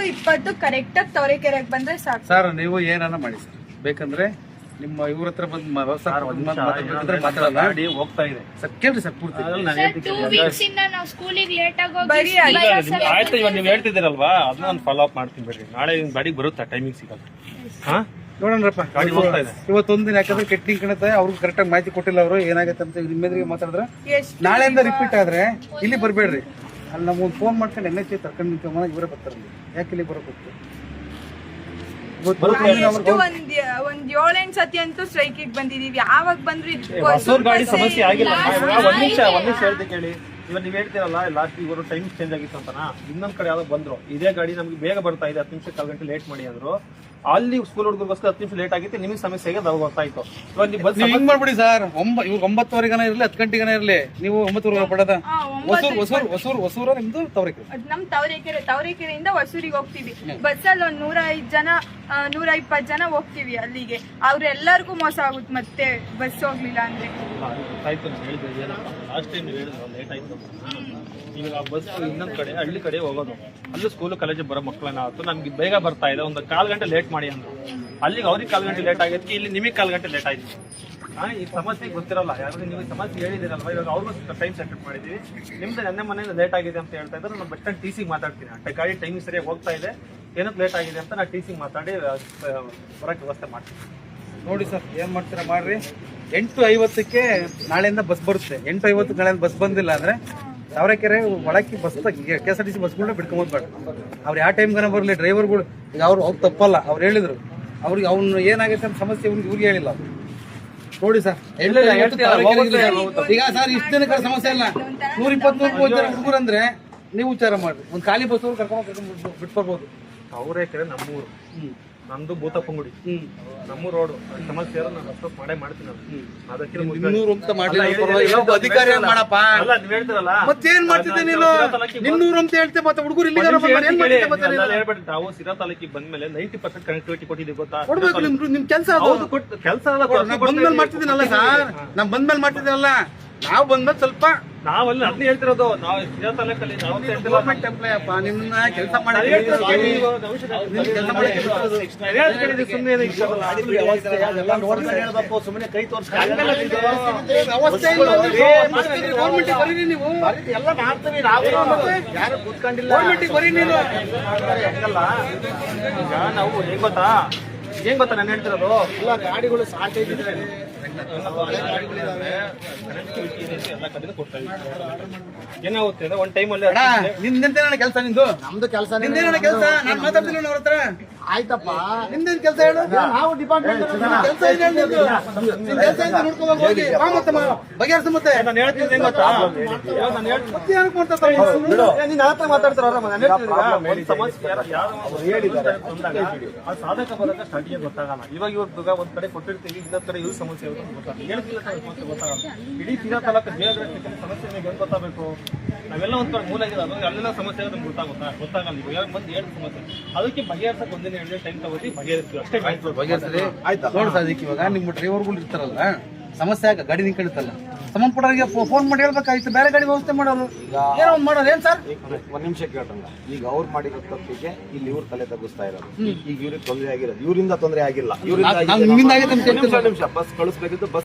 10:20 correct ಆಗಿ ತವರೆಕೆರೆಗೆ ಬಂದ್ರೆ ಸಾಕು ಸರ್. ನೀವು ಏನಾನ ಮಾಡಿ ಸರ್, ಬೇಕಂದ್ರೆ ನಿಮ್ಮ ಇವ್ರ ಹತ್ರ ಬಂದು ಮಾತಾಡಲ್ಲ ಹೋಗ್ತಾ ಇದೆ ಸರ್. ಕೇಳ್ರಿ ಸರ್ ಪೂರ್ತಿ. 2 ವೀಕ್ಸ್ ಇಂದ ನಾವು ಸ್ಕೂಲಿಗೆ ಲೇಟ್ ಆಗಿ ಬರೀ ಆಯ್ತು. ಇವಾಗ ನೀವು ಹೇಳ್ತಿದ್ದೀರಲ್ವಾ, ಅದನ್ನ ನಾನು ಫಾಲೋ ಅಪ್ ಮಾಡ್ತೀನಿ ಬಿಡ್ರಿ. ನಾಳೆ ಗಾಡಿಗೆ ಬರುತ್ತಾ ಟೈಮಿಂಗ್ ಸಿಗಲ್ಲ. ಹಾ ನೋಡೋಣಪ್ಪ, ಗಾಡಿ ಹೋಗ್ತಾ ಇದೆ ಇವತ್ತೊಂದಿನ. ಯಾಕಂದ್ರೆ ಕೆಟ್ಟಿಂಗ್ ಕಣತೆ ಅವ್ರಿಗೆ ಕರೆಕ್ಟಾಗಿ ಮಾಹಿತಿ ಕೊಟ್ಟಿಲ್ಲ ಅವರು. ಏನಾಗುತ್ತೆ ಅಂತ ನಿಮ್ಮೆದುರಿಗೆ ಮಾತಾಡಿದ್ರೆ ನಾಳೆಯಿಂದ ರಿಪೀಟ್ ಆದ್ರೆ ಇಲ್ಲಿ ಬರ್ಬೇಡ್ರಿ. ಅಲ್ಲಿ ನಾವು ಒಂದು ಫೋನ್ ಮಾಡ್ಕೊಂಡು NH ತರ್ಕೊಂಡು ನಿಂತ ಇವರೇ ಬರ್ತಾರೆ. ಯಾಕೆ ಇಲ್ಲಿ ಬರೋಕೆ ಒಂದ್ 7-8 ಸತಿ ಅಂತೂ ಸ್ಟ್ರೈಕಿಗೆ ಬಂದಿದೀವಿ. ಯಾವಾಗ ಬಂದ್ರು ಹೊಸೂರ್ ಗಾಡಿ ಸಮಸ್ಯೆ ಆಗಿಲ್ಲ. ಒಂದ್ ನಿಮಿಷ ಹೇಳ್ದೆ ಕೇಳಿ. ಇವಾಗ ನೀವ್ ಹೇಳ್ತೀರಲ್ಲ, ಲಾಸ್ಟ್ ಇವರು ಟೈಮ್ ಚೇಂಜ್ ಆಗಿತ್ತು ಅಂತನಾ. ಇನ್ನೊಂದ್ ಕಡೆ ಯಾವ್ದೋ ಬಂದ್ರು, ಇದೇ ಗಾಡಿ ನಮ್ಗೆ ಬೇಗ ಬರ್ತಾ ಇದೆ, 10 ನಿಮಿಷ 1/2 ಗಂಟೆ ಲೇಟ್ ಮಾಡಿ ಅಂದ್ರು. ಅಲ್ಲಿ ಸ್ಕೂಲ್ ಹುಡುಗರಿಗೋಸ್ಕರ 10 ನಿಮಿಷ ಲೇಟ್ ಆಗಿತ್ತು, ನಿಮಗೆ ಸಮಸ್ಯೆ ಆಗಿದೆ, ಅದು ಗೊತ್ತಾಯ್ತು. ನೀವು ಹಿಂಗ್ ಮಾಡ್ಬಿಡಿ ಸರ್. ಇವ್ರು 9:00 ಇರ್ಲಿ 10 ಗಂಟೆಗನ ಇರ್ಲಿ, ನೀವು 9:00 ಪಡದ. ಹೊಸೂರ ನಿಮ್ದು ತವರೆಕೆರೆ. ನಮ್ ತವರೆಕೆರೆಯಿಂದ ಹೊಸೂರಿಗೆ ಹೋಗ್ತೀವಿ. ಬಸ್ಸಲ್ಲಿ ಒಂದ್ 105 ಜನ 120 ಜನ ಹೋಗ್ತೀವಿ ಅಲ್ಲಿಗೆ. ಅವ್ರೆಲ್ಲರಿಗೂ ಮೋಸ ಆಗುತ್ತೆ ಮತ್ತೆ ಬಸ್ ಹೋಗ್ಲಿಲ್ಲ ಅಂದ್ರೆ. ಲಾಸ್ಟ್ ಟೈಮ್ ಲೇಟ್ ಆಯ್ತು. ಈಗ ಬಸ್ ಇನ್ನೊಂದ್ ಕಡೆ ಹಳ್ಳಿ ಕಡೆ ಹೋಗೋದು, ಅಲ್ಲೂ ಸ್ಕೂಲ್ ಕಾಲೇಜ್ ಬರೋ ಮಕ್ಕಳನ್ನ ಆಯ್ತು, ನಮ್ಗೆ ಬೇಗ ಬರ್ತಾ ಇದೆ, ಒಂದು 1/4 ಗಂಟೆ ಲೇಟ್ ಮಾಡಿ ಅಂದ್ರು. ಅಲ್ಲಿಗೆ ಅವ್ರಿಗೆ 1/4 ಗಂಟೆ ಲೇಟ್ ಆಗೈತಿ, ಇಲ್ಲಿ ನಿಮಗೆ 1/4 ಗಂಟೆ ಲೇಟ್ ಆಯ್ತು. ಈ ಸಮಸ್ಯೆ ಗೊತ್ತಿರಲ್ಲ. ಯಾಕಂದ್ರೆ ನೀವು ಸಮಸ್ಯೆ ಹೇಳಿದಿರಲ್ವಾ, ಇವಾಗ ಅವ್ರಿಗೂ ಟೈಮ್ ಸೆಟ್ ಮಾಡಿದೀವಿ. ನಿಮ್ದು ನನ್ನ ಮನೆಯಿಂದ ಲೇಟ್ ಆಗಿದೆ ಅಂತ ಹೇಳ್ತಾ ಇದ್ರೆ, ನಾನು ಬಸ್ ಸ್ಟ್ಯಾಂಡ್ TC ಮಾತಾಡ್ತೀನಿ. ಗಾಡಿ ಟೈಮಿಂಗ್ ಸರಿಯಾಗಿ ಹೋಗ್ತಾ ಇದೆ, ಏನಕ್ಕೆ ಲೇಟ್ ಆಗಿದೆ ಅಂತ ನಾನು TC ಮಾತಾಡಿ ಬರೋಕ್ಕೆ ವ್ಯವಸ್ಥೆ ಮಾಡ್ತೀನಿ. ನೋಡಿ ಸರ್, ಏನ್ ಮಾಡ್ತೀರಾ ಮಾಡ್ರಿ. 8:50ಕ್ಕೆ ನಾಳೆಯಿಂದ ಬಸ್ ಬರುತ್ತೆ. 8:50 ನಾಳೆಯಿಂದ ಬಸ್ ಬಂದಿಲ್ಲ ಅಂದ್ರೆ ತವರೆಕೆರೆ ಒಳಕ್ಕೆ ಬಸ್ KSRTC ಬಸ್ಗಳನ್ನ ಬಿಡ್ಕೊಂಬೋದು ಬೇಡ. ಅವ್ರು ಯಾವ ಟೈಮ್ಗಾನ ಬರಲಿ, ಡ್ರೈವರ್ಗಳು ಈಗ ಅವ್ರು ತಪ್ಪಲ್ಲ. ಅವ್ರು ಹೇಳಿದ್ರು, ಅವ್ರಿಗೆ ಅವ್ನು ಏನಾಗೈತೆ ಅಂತ ಸಮಸ್ಯೆ ಇವ್ರಿಗೆ ಹೇಳಿಲ್ಲ. ನೋಡಿ ಸರ್, ಈಗ ಸರ್ ಇಷ್ಟು ದಿನಕ್ಕೆ ಸಮಸ್ಯೆ ಇಲ್ಲ. 120 ಜನ ಹುಡುಗರು ಅಂದ್ರೆ ನೀವು ವಿಚಾರ ಮಾಡ್ರಿ, ಒಂದು ಖಾಲಿ ಬಸ್ ಕರ್ಕೊಂಡು ಬಿಟ್ಕೊಳ್ಬಹುದು. ತವರೆಕೆರೆ ನಮ್ಮೂರು, ನಮ್ದು ಭೂತಪ್ಪಂಗುಡಿ, ನಮ್ಮ ರೋಡ್ ಸಮಸ್ಯೆ ನಾನು ಅಷ್ಟೊತ್ತು ಮಾಡೇ ಮಾಡ್ತೀನಿ. ಅಧಿಕಾರಿ ಮಾಡಪ್ಪ. ಅಲ್ಲ ನೀವ್ ಹೇಳ್ತಿರಲ್ಲ, ಮತ್ತೇನ್ ಮಾಡ್ತಿದ್ದೆ ನೀನು? 200 ಅಂತ ಹೇಳ್ತೆ, ಮತ್ತೆ ಹುಡುಗರು ಇಲ್ಲಿ ಹೇಳ್ಬೇಡಿ. ನಾವು ಸಿರಾ ತಾಲೂಕಿಗೆ ಬಂದ್ಮೇಲೆ 90% ಕನೆಕ್ಟಿವಿಟಿ ಕೊಟ್ಟಿದ್ದೀವಿ, ಗೊತ್ತಾ? ಕೊಡ್ಬೇಕು. ನಿಮ್ ಕೆಲಸ ಕೆಲಸ ಬಂದ್ಮೇಲೆ ಮಾಡ್ತಿದ್ದೀನಲ್ಲ ಸರ್, ನಾವ್ ಬಂದ್ಮೇಲೆ ಮಾಡ್ತಿದ್ದೀನಲ್ಲ. ನಾವು ಬಂದ್ಮೇಲೆ ಸ್ವಲ್ಪ ನಾವಲ್ಲಿ ಅದನ್ನ ಹೇಳ್ತಿರೋದು. ನಾವು ಸಿರಾ ತಾಲೂಕಲ್ಲಿ ಗೌರ್ಮೆಂಟ್ ಎಂಪ್ಲಾಯ್ ಅಪ್ಪ, ನಿಮ್ನ ಕೆಲಸ ಮಾಡಿ ಸುಮ್ಮನೆ ಕೈ ತೋರಿಸಿ ಗೌರ್ಮೆಂಟ್ ಬರೀ ನೀವು ಎಲ್ಲ ಮಾಡ್ತೀವಿ. ನಾವು ಯಾರು ಕೂತ್ಕೊಂಡಿಲ್ಲ, ಗೌರ್ಮೆಂಟ್ ಬರೀ ನೀನು. ಈಗ ನಾವು ಹೆಂಗ್ ಗೊತ್ತಾ ನಾನು ಹೇಳ್ತಿರೋದು, ಎಲ್ಲ ಗಾಡಿಗಳು ಶಾರ್ಟೇಜ್ ಇದೆ, ಎಲ್ಲ ಕಡೆ ಕೊಡ್ತಾ ಇದ್ದೀವಿ. ಏನಾಗುತ್ತೆ ಅಂದ್ರೆ ಒಂದ್ ಟೈಮ್ ಅಲ್ಲಿ ನಿಂದೇನ ಕೆಲಸ? ನಿಂದು ನಮ್ದು ಕೆಲಸ ನಿಂದೇನ ಕೆಲಸ? ನಾನು ಮಾತಾಡ್ತೀನಿ ಅವ್ರ ಹತ್ರ. ಆಯ್ತಪ್ಪ, ನಿಮ್ದೇನ್ ಕೆಲಸ ಹೇಳು? ನಾವು ಡಿಪಾರ್ಟ್ಮೆಂಟ್ ಕೆಲಸ ಇದೆ ಕೆಲಸ ಇದೆ, ನೋಡ್ಕೊಂಡು ಹೋಗಿ ಬಗೆಹರಿಸ. ಮತ್ತೆ ನಾನು ಹೇಳ್ತೀನಿ ಹೆಂಗ್ ಗೊತ್ತಾ, ಮತ್ತೆ ಏನಕ್ಕೆ ಮಾಡ್ತಾ ನೀನ್ ಹತ್ರ ಮಾತಾಡ್ತಾರ ಸಮಸ್ಯೆ ಸಾಧಕ ಬರಕ ಸ್ಟಾರ್ಟಿಂಗ್ ಗೊತ್ತಾಗಲ್ಲ. ಇವಾಗ ಇವ್ರ ಒಂದ್ ಕಡೆ ಕೊಟ್ಟಿರ್ತೀವಿ, ಇನ್ನೊಂದ್ ಕಡೆ ಇವ್ರ ಸಮಸ್ಯೆ ಹೇಳ್ತಿಲ್ಲ, ಗೊತ್ತಾಗಲ್ಲ. ಇಡೀ ಸಿರಾ ತಾಲೂಕು ಸಮಸ್ಯೆ ಹೆಂಗ್ ಗೊತ್ತಾಗಬೇಕು? ನಾವೆಲ್ಲ ಒಂದ್ ಕಡೆ ಮೂಲ ಆಗಿದೆ, ಅದು ಅಲ್ಲೆಲ್ಲ ಸಮಸ್ಯೆ ನಮ್ಗೆ ಗೊತ್ತಾಗಲ್ಲ. ನೀವು ಯಾರು ಬಂದು ಏನು ಸಮಸ್ಯೆ, ಅದಕ್ಕೆ ಬಗೆಹರಿಸಕ್ ಒಂದಿನ 2 ದಿನ ಟೈಮ್ ತಗೋತಿ, ಬಗೆಹರಿಸ್ತೀವಿ ಅಷ್ಟೇ. ಬಗೆಹರಿಸ್ರಿ ಆಯ್ತಾ? ನೋಡಿ ಸರ್, ಅದಕ್ಕೆ ಇವಾಗ ನಿಮ್ಮ ಡ್ರೈವರ್ಗಳು ಇರ್ತಾರಲ್ಲ, ಸಮಸ್ಯೆ ಆಗ ಗಾಡಿ ನಿಂತ್ಕೊಂಡಿತ್ತಲ್ಲ, ಸಂಬಂಧಪಟ್ಟವರಿಗೆ ಫೋನ್ ಮಾಡಿ ಹೇಳ್ಬೇಕಾಯ್ತು, ಬೇರೆ ಗಾಡಿ ವ್ಯವಸ್ಥೆ ಮಾಡೋರು, ಏನೋ ಒಂದು ಮಾಡೋರು. ಏನ್ ಸರ್? ಒಂದ್ ನಿಮಿಷ ಕೇಳ್ರಂಗ. ಈಗ ಅವ್ರು ಮಾಡಿರೋ ತಪ್ಪಿಗೆ ಇಲ್ಲಿ ಇವ್ರು ತಲೆ ತಗ್ಗಿಸ್ತಾ ಇರೋದು. ಈಗ ಇವ್ರಿಗೆ ತೊಂದರೆ ಆಗಿರೋದು, ಇವರಿಂದ ತೊಂದರೆ ಆಗಿಲ್ಲ. ಇವರಿಂದ ನಿಮ್ಮಿಂದ ಆಗಿದೆ ಅಂತ ನಿಮಿಷ ಬಸ್ ಕಳಿಸ್ಬೇಕಿತ್ತು, ಬಸ್